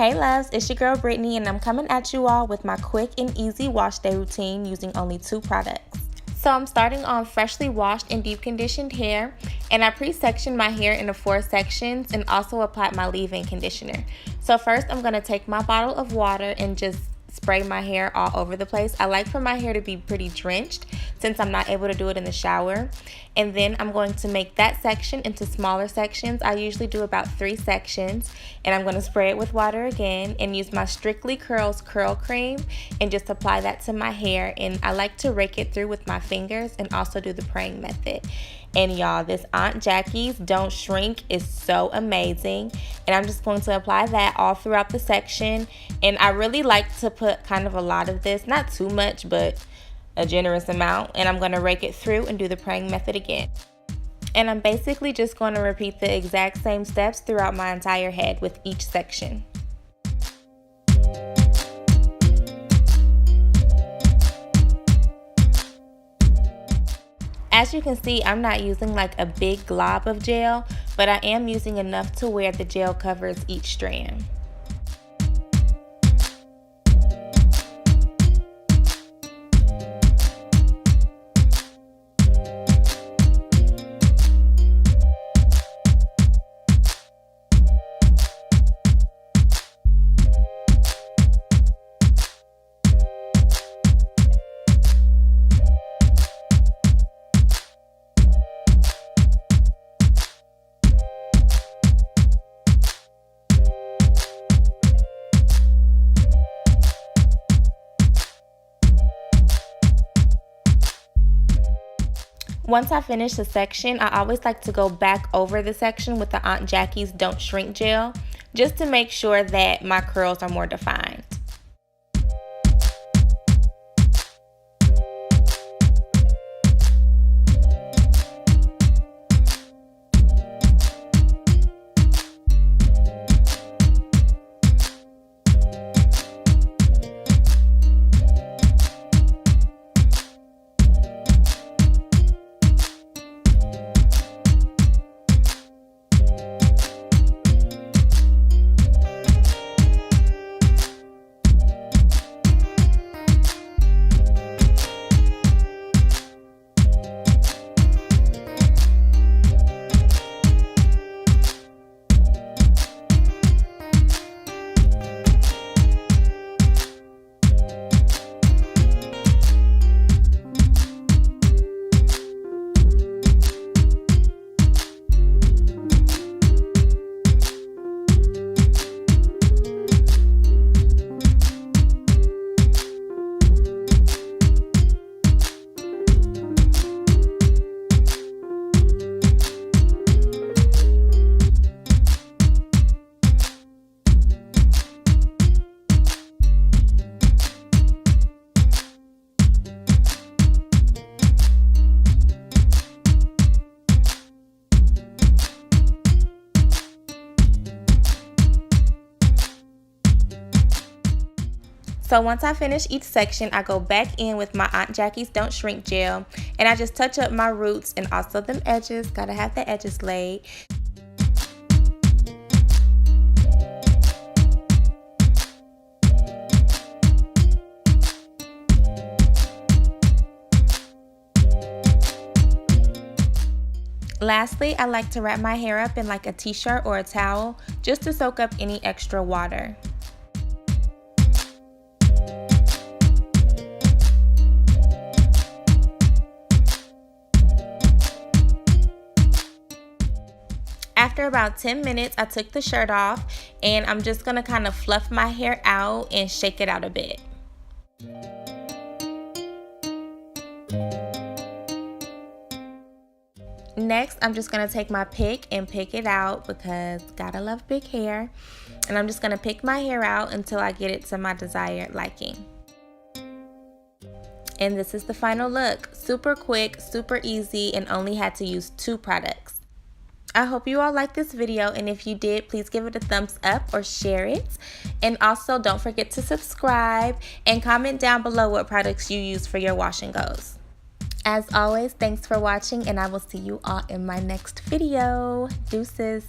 Hey loves, it's your girl Brittany and I'm coming at you all with my quick and easy wash day routine using only 2 products. So I'm starting on freshly washed and deep conditioned hair, and I pre-sectioned my hair into 4 sections and also applied my leave-in conditioner. So first I'm going to take my bottle of water and just spray my hair all over the place. I like for my hair to be pretty drenched since I'm not able to do it in the shower. And then I'm going to make that section into smaller sections. I usually do about 3 sections, and I'm going to spray it with water again and use my Strictly Curls curl cream and just apply that to my hair. And I like to rake it through with my fingers and also do the praying method. And y'all, this Aunt Jackie's Don't Shrink is so amazing, and I'm just going to apply that all throughout the section. And I really like to put kind of a lot of this, not too much, but a generous amount, and I'm going to rake it through and do the praying method again. And I'm basically just going to repeat the exact same steps throughout my entire head with each section. As you can see, I'm not using like a big glob of gel, but I am using enough to where the gel covers each strand. Once I finish the section, I always like to go back over the section with the Aunt Jackie's Don't Shrink gel, just to make sure that my curls are more defined. So once I finish each section, I go back in with my Aunt Jackie's Don't Shrink gel, and I just touch up my roots and also them edges. Gotta have the edges laid. Lastly, I like to wrap my hair up in like a t-shirt or a towel just to soak up any extra water. After about 10 minutes, I took the shirt off, and I'm just going to kind of fluff my hair out and shake it out a bit. Next, I'm just going to take my pick and pick it out because gotta love big hair. And I'm just going to pick my hair out until I get it to my desired liking. And this is the final look. Super quick, super easy, and only had to use 2 products. I hope you all liked this video, and if you did, please give it a thumbs up or share it. And also don't forget to subscribe and comment down below what products you use for your wash and goes. As always, thanks for watching, and I will see you all in my next video. Deuces.